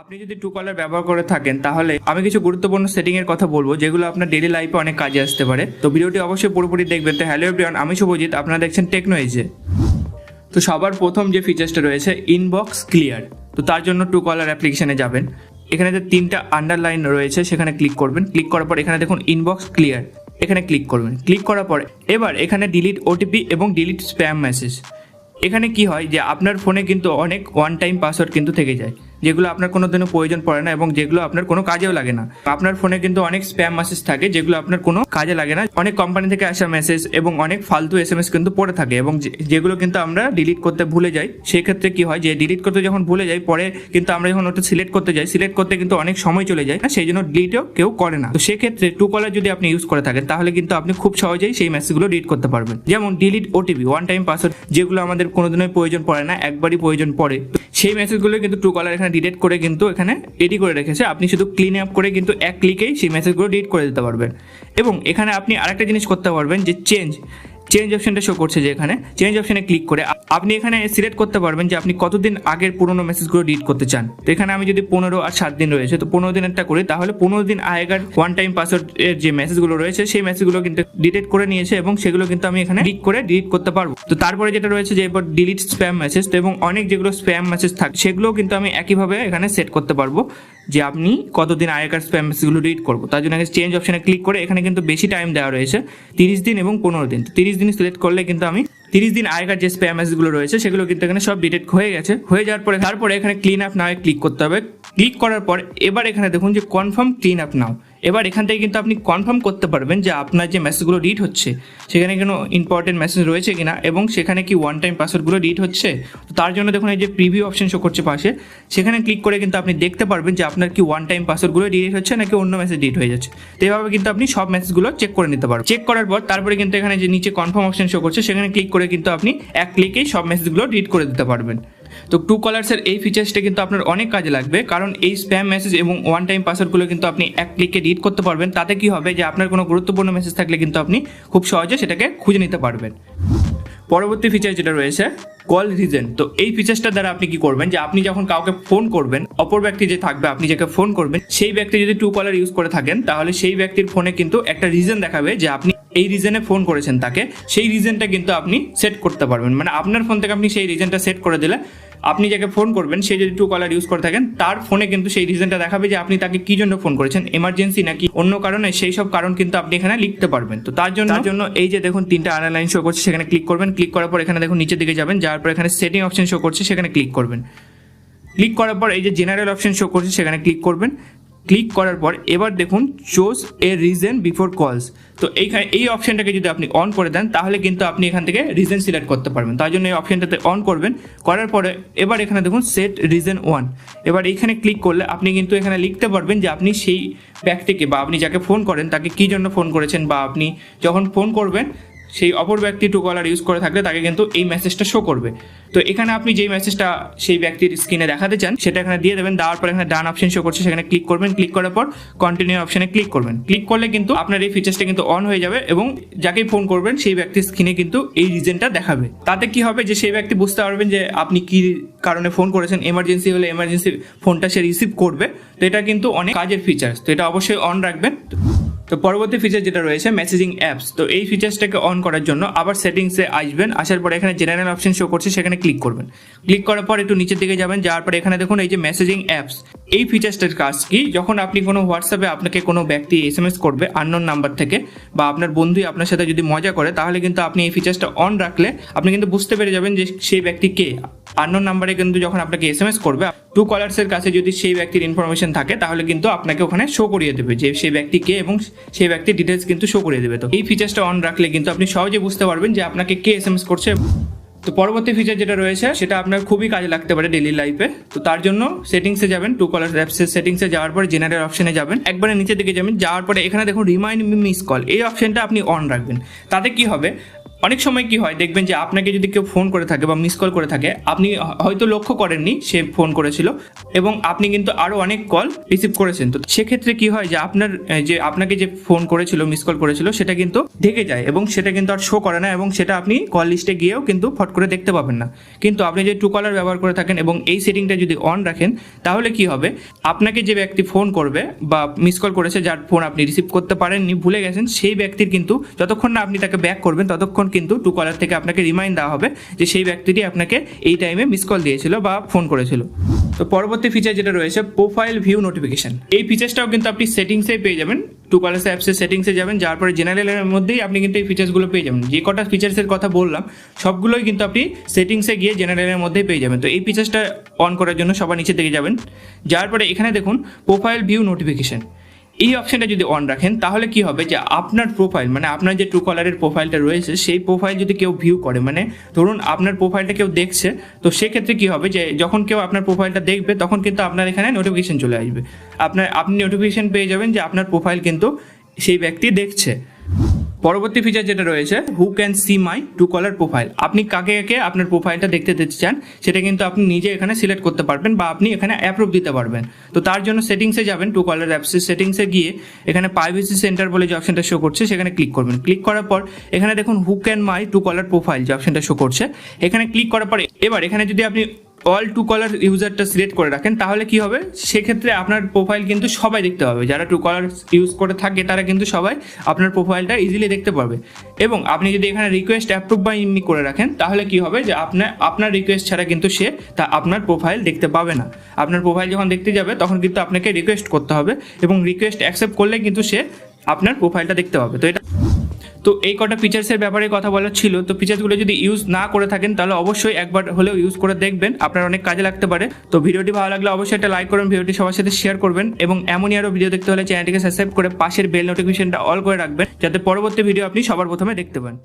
আপনি যদি ট্রুকলার ব্যবহার করে থাকেন তাহলে আমি কিছু গুরুত্বপূর্ণ সেটিং এর কথা বলবো যেগুলো আপনার ডেইলি লাইফে অনেক কাজে আসতে পারে। তো ভিডিওটি অবশ্যই পুরোপুরি দেখবেন। তো হ্যালো এভরিওয়ান, আমি শুভজিৎ, আপনারা দেখছেন টেকনো এজে। তো সবার প্রথম যে ফিচার্সটা রয়েছে ইনবক্স ক্লিয়ার। তো তার জন্য ট্রুকলার অ্যাপ্লিকেশনে যাবেন, এখানে যে তিনটা আন্ডারলাইন রয়েছে সেখানে ক্লিক করবেন। ক্লিক করার পর এখানে দেখুন ইনবক্স ক্লিয়ার, এখানে ক্লিক করবেন। ক্লিক করার পর এবার এখানে ডিলিট ওটিপি এবং ডিলিট স্প্যাম মেসেজ। এখানে কি হয় যে আপনার ফোনে কিন্তু অনেক ওয়ান টাইম পাসওয়ার্ড কিন্তু থেকে যায়, যেগুলো আপনার কোনো দিনও প্রয়োজন পড়ে না এবং যেগুলো আপনার কোনো কাজেও লাগে না। আপনার ফোনে কিন্তু অনেক স্প্যাম মেসেজ থাকে যেগুলো আপনার কোনো কাজে লাগে না, অনেক কোম্পানি থেকে আসা মেসেজ এবং অনেক ফালতু এসএমএস কিন্তু পড়ে থাকে এবং যেগুলো কিন্তু আমরা ডিলিট করতে ভুলে যাই। সেই ক্ষেত্রে কি হয় যে ডিলিট করতে যখন ভুলে যাই, পরে কিন্তু আমরা যখন ওটা সিলেক্ট করতে যাই, সিলেক্ট করতে কিন্তু অনেক সময় চলে যায়, সেই জন্য ডিলিটও কেউ করে না। তো সেক্ষেত্রে ট্রুকলার যদি আপনি ইউজ করে থাকেন তাহলে কিন্তু আপনি খুব সহজেই সেই মেসেজগুলো ডিলিট করতে পারবেন। যেমন delete OTP, one time password, যেগুলো আমাদের কোনোদিনই প্রয়োজন পড়ে না, একবারই প্রয়োজন পড়ে, সেই মেসেজগুলো কিন্তু ট্রুকলার এখানে ডিলিট করে কিন্তু এখানে রেডি করে রেখেছে। আপনি শুধু ক্লিন আপ করে কিন্তু এক ক্লিকেই সেই মেসেজগুলো ডিলিট করে দিতে পারবেন। এবং এখানে আপনি আরেকটা জিনিস করতে পারবেন যে চেঞ্জ অপশনটা শো করছে, যে এখানে চেঞ্জ অপশনে ক্লিক করে আপনি এখানে সিলেক্ট করতে পারবেন যে আপনি কতদিন আগের পুরোনো মেসেজগুলো ডিলিট করতে চান। তো এখানে আমি যদি 15 আর 7 দিন রয়েছে, তো 15 দিনেরটা করি, তাহলে 15 দিন আগের ওয়ান টাইম পাসওয়ার্ডের যে মেসেজগুলো রয়েছে সেই মেসেজগুলো কিন্তু ডিলিট করে নিয়েছে এবং সেগুলো কিন্তু আমি এখানে ক্লিক করে ডিলিট করতে পারবো। তো তারপরে যেটা রয়েছে যে এবার ডিলিট স্প্যাম মেসেজ, তো এবং অনেক যেগুলো স্প্যাম মেসেজ থাকে সেগুলোও কিন্তু আমি একইভাবে এখানে সেট করতে পারবো যে আপনি কতদিন আগেকার স্প্যাম মেসেজগুলো ডিলিট করবো। তার জন্য চেঞ্জ অপশনে ক্লিক করে এখানে কিন্তু বেশি টাইম দেওয়া রয়েছে, 30 দিন এবং 15 দিন। 30 দিন সিলেক্ট করলে কিন্তু আমি 30 দিন আগেকার যে স্প্যাম মেসেজগুলো রয়েছে সেগুলো কিন্তু এখানে সব ডিলিট হয়ে গেছে। হয়ে যাওয়ার পরে তারপরে এখানে ক্লিন আপ নাও ক্লিক করতে হবে। ক্লিক করার পর এবার এখানে দেখুন যে কনফার্ম ক্লিন আপ নাও। এবার এখান থেকে কিন্তু আপনি কনফার্ম করতে পারবেন যে আপনার যে মেসেজগুলো ডিলিট হচ্ছে সেখানে কোনো ইম্পর্টেন্ট মেসেজ রয়েছে কিনা এবং সেখানে কি ওয়ান টাইম পাসওয়ার্ডগুলো ডিলিট হচ্ছে। তো তার জন্য দেখুন এই যে প্রিভিউ অপশন শো করছে পাশে, সেখানে ক্লিক করে কিন্তু আপনি দেখতে পারবেন যে আপনার কি ওয়ান টাইম পাসওয়ার্ডগুলো ডিলিট হচ্ছে নাকি অন্য মেসেজ ডিলিট হয়ে যাচ্ছে। তো এইভাবে কিন্তু আপনি সব মেসেজগুলো চেক করে নিতে পারবেন। চেক করার পর তারপরে কিন্তু এখানে যে নিচে কনফার্ম অপশন শো করছে সেখানে ক্লিক করে কিন্তু আপনি এক ক্লিকেই সব মেসেজগুলো ডিলিট করে দিতে পারবেন। তো ট্রুকলার্সের এই ফিচার্সটা কিন্তু আপনার অনেক কাজে লাগবে, কারণ এই স্প্যাম মেসেজ এবং ওয়ান টাইম পাসওয়ার্ডগুলো কিন্তু আপনি এক ক্লিকে ডিলিট করতে পারবেন। তাতে কি হবে যে আপনার কোনো গুরুত্বপূর্ণ মেসেজ থাকলে কিন্তু আপনি খুব সহজে সেটাকে খুঁজে নিতে পারবেন। পরবর্তী ফিচার যেটা রয়েছে কল রিজন। তো এই ফিচার্সটা দ্বারা আপনি কি করবেন যে আপনি যখন কাউকে ফোন করবেন, অপর ব্যক্তি যে থাকবে, আপনি যাকে ফোন করবেন সেই ব্যক্তি যদি ট্রুকলার ইউজ করে থাকেন তাহলে সেই ব্যক্তির ফোনে কিন্তু একটা রিজন দেখাবে যে আপনি এই রিজনে ফোন করেছেন তাকে, সেই রিজনটা কিন্তু আপনি সেট করতে পারবেন। মানে আপনার ফোন থেকে আপনি সেই রিজনটা সেট করে দিলে আপনি যাকে ফোন করবেন সে যদি ট্রুকলার ইউজ করে থাকেন তার ফোনে কিন্তু সেই রিজনটা দেখাবে যে আপনি তাকে কি জন্য ফোন করেছেন, এমার্জেন্সি নাকি অন্য কারণে, সেই সব কারণ কিন্তু আপনি এখানে লিখতে পারবেন। তো তার জন্য এই যে দেখুন তিনটা আন্ডারলাইন শো করছে, সেখানে ক্লিক করবেন। ক্লিক করার পর এখানে দেখুন নিচের দিকে যাবেন, যাওয়ার পর এখানে সেটিং অপশন শো করছে, সেখানে ক্লিক করবেন। ক্লিক করার পর এই যে জেনারেল অপশন শো করছে সেখানে ক্লিক করবেন। ক্লিক করার পর এবার দেখুন চুজ এ রিজন বিফোর কলস। তো এইখানে এই অপশনটাকে যদি আপনি অন করে দেন তাহলে কিন্তু আপনি এখান থেকে রিজন সিলেক্ট করতে পারবেন। তার জন্য এই অপশনটাতে অন করবেন। করার পরে এবার এখানে দেখুন সেট রিজন 1। এবার এইখানে ক্লিক করলে আপনি কিন্তু এখানে লিখতে পারবেন যে আপনি সেই ব্যক্তিকে বা আপনি যাকে ফোন করেন তাকে কী জন্য ফোন করেছেন, বা আপনি যখন ফোন করবেন সেই অপর ব্যক্তি ট্রুকলার ইউজ করে থাকলে তাকে কিন্তু এই মেসেজটা শো করবে। তো এখানে আপনি যেই মেসেজটা সেই ব্যক্তির স্ক্রিনে দেখাতে চান সেটা এখানে দিয়ে দেবেন। দেওয়ার পর এখানে ডান অপশন শো করছে, সেখানে ক্লিক করবেন। ক্লিক করার পর কন্টিনিউ অপশনে ক্লিক করবেন। ক্লিক করলে কিন্তু আপনার এই ফিচার্সটা কিন্তু অন হয়ে যাবে এবং যাকেই ফোন করবেন সেই ব্যক্তির স্ক্রিনে কিন্তু এই রিজনটা দেখাবে। তাতে কি হবে যে সেই ব্যক্তি বুঝতে পারবেন যে আপনি কি কারণে ফোন করেছেন, এমার্জেন্সি হলে এমার্জেন্সি ফোনটা সে রিসিভ করবে। তো এটা কিন্তু অনেক কাজের ফিচার্স, তো এটা অবশ্যই অন রাখবেন। তো পরবর্তী ফিচার যেটা রয়েছে মেসেজিং অ্যাপস। তো এই ফিচার্সটাকে অন করার জন্য আবার সেটিংসে আসবেন, আসার পর এখানে জেনারেল অপশন শো করছে, সেখানে ক্লিক করবেন। ক্লিক করার পর একটু নিচের দিকে যাবেন, যাওয়ার পর এখানে দেখুন এই যে মেসেজিং অ্যাপস। এই ফিচার্সটার কাজ কি, যখন আপনি কোনো হোয়াটসঅ্যাপে আপনাকে কোনো ব্যক্তি এসএমএস করবে আননোন নাম্বার থেকে, বা আপনার বন্ধুই আপনার সাথে যদি মজা করে, তাহলে কিন্তু আপনি এই ফিচার্সটা অন রাখলে আপনি কিন্তু বুঝতে পেরে যাবেন যে সেই ব্যক্তি কে। আননোন নাম্বারে কিন্তু যখন আপনাকে এসএমএস করবে, ট্রুকলার্সের কাছে যদি সেই ব্যক্তির ইনফরমেশন থাকে তাহলে কিন্তু আপনাকে ওখানে শো করিয়ে দেবে যে সেই ব্যক্তি কে এবং সেই ব্যক্তির ডিটেলস কিন্তু শো করিয়ে দেবে। তো এই ফিচার্সটা অন রাখলে কিন্তু আপনি সহজে বুঝতে পারবেন যে আপনাকে কে এসএমএস করছে। তো পরবর্তী ফিচার যেটা রয়েছে সেটা আপনার খুবই কাজে লাগতে পারে ডেইলি লাইফে। তো তার জন্য সেটিংসে যাবেন, ট্রুকলার অ্যাপসের সেটিংসে যাওয়ার পরে জেনারেল অপশনে যাবেন, একবারে নিচের দিকে যাবেন, যাওয়ার পরে এখানে দেখুন রিমাইন্ড মি মিস কল, এই অপশনটা আপনি অন রাখবেন। তাতে কি হবে, অনেক সময় কি হয় দেখবেন যে আপনাকে যদি কেউ ফোন করে থাকে বা মিস কল করে থাকে, আপনি হয়তো লক্ষ্য করেননি সে ফোন করেছিল এবং আপনি কিন্তু আরও অনেক কল রিসিভ করেছেন। তো সেক্ষেত্রে কি হয় যে আপনাকে যে ফোন করেছিল, মিস কল করেছিল, সেটা কিন্তু ঢেকে যায় এবং সেটা কিন্তু আর শো করে না এবং সেটা আপনি কল লিস্টে গিয়েও কিন্তু ফট করে দেখতে পাবেন না। কিন্তু আপনি যদি ট্রুকলার ব্যবহার করে থাকেন এবং এই সেটিংটা যদি অন রাখেন, তাহলে কি হবে, আপনাকে যে ব্যক্তি ফোন করবে বা মিস কল করেছে, যার ফোন আপনি রিসিভ করতে পারেননি, ভুলে গেছেন, সেই ব্যক্তির কিন্তু যতক্ষণ না আপনি তাকে ব্যাক করবেন ততক্ষণ কিন্তু ট্রুকলার থেকে আপনাকে রিমাইন্ড দেওয়া হবে যে সেই ব্যক্তিটি আপনাকে এই টাইমে মিস কল দিয়েছিল বা ফোন করেছিল। তো পরবর্তী ফিচার যেটা রয়েছে প্রোফাইল ভিউ নোটিফিকেশন, এই ফিচার্সটাও কিন্তু আপনি সেটিংসে পেয়ে যাবেন। ট্রুকলার অ্যাপসের সেটিংসে যাবেন, যার পরে জেনারেলের মধ্যেই আপনি কিন্তু এই ফিচার্সগুলো পেয়ে যাবেন। যে কটা ফিচার্সের কথা বললাম সবগুলোই কিন্তু আপনি সেটিংসে গিয়ে জেনারেলের মধ্যেই পেয়ে যাবেন। তো এই ফিচার্সটা অন করার জন্য সবার নিচে দিকে যাবেন, যার পরে এখানে দেখুন প্রোফাইল ভিউ নোটিফিকেশন, এই অপশনটা যদি অন রাখেন তাহলে কি হবে যে আপনার প্রোফাইল, মানে আপনার যে ট্রুকলারের প্রোফাইলটা রয়েছে সেই প্রোফাইল যদি কেউ ভিউ করে, মানে ধরুন আপনার প্রোফাইলটা কেউ দেখছে, তো সেক্ষেত্রে কি হবে যে যখন কেউ আপনার প্রোফাইলটা দেখবে তখন কিন্তু আপনার এখানে নোটিফিকেশন চলে আসবে, আপনি নোটিফিকেশন পেয়ে যাবেন যে আপনার প্রোফাইল কিন্তু সেই ব্যক্তি দেখছে। পরবর্তী ফিচার যেটা রয়েছে who can see my Truecaller profile, আপনি কাকে কাকে আপনার প্রোফাইলটা দেখতে চান সেটা কিন্তু আপনি নিজে এখানে সিলেক্ট করতে পারবেন বা আপনি এখানে অ্যাপ্রুভ দিতে পারবেন। তো তার জন্য সেটিংসে যাবেন, ট্রুকলার অ্যাপসের সেটিংসে গিয়ে এখানে প্রাইভেসি সেন্টার বলে যে অপশনটা শো করছে সেখানে ক্লিক করবেন। ক্লিক করার পর এখানে দেখুন who can my Truecaller profile যে অপশনটা শো করছে, এখানে ক্লিক করার পর এবার এখানে যদি আপনি অল ট্রুকলার ইউজারটা সিলেক্ট করে রাখেন তাহলে কি হবে, সেক্ষেত্রে আপনার প্রোফাইল কিন্তু সবাই দেখতে পাবে, যারা ট্রুকলার ইউজ করে থাকে তারা কিন্তু সবাই আপনার প্রোফাইলটা ইজিলি দেখতে পারবে। এবং আপনি যদি এখানে রিকোয়েস্ট অ্যাপ্রুভ বাই মি করে রাখেন তাহলে কি হবে যে আপনার রিকোয়েস্ট ছাড়া কিন্তু সে আপনার প্রোফাইল দেখতে পাবে না। আপনার প্রোফাইল যখন দেখতে যাবে তখন কিন্তু আপনাকে রিকোয়েস্ট করতে হবে এবং রিকোয়েস্ট অ্যাকসেপ্ট করলে কিন্তু সে আপনার প্রোফাইলটা দেখতে পাবে। তো এই কটা ফিচার্সের ব্যাপারে কথা বলার ছিল। তো ফিচার্সগুলো যদি ইউজ না করে থাকেন তাহলে অবশ্যই একবার হলেও ইউজ করে দেখবেন, আপনার অনেক কাজে লাগতে পারে। তো ভিডিওটি ভালো লাগলে অবশ্যই একটা লাইক করবেন, ভিডিওটি সবার সাথে শেয়ার করবেন এবং এমনই আরও ভিডিও দেখতে হলে চ্যানেলটিকে সাবস্ক্রাইব করে পাশের বেল নোটিফিকেশনটা অল করে রাখবেন যাতে পরবর্তী ভিডিও আপনি সবার প্রথমে দেখতে পান।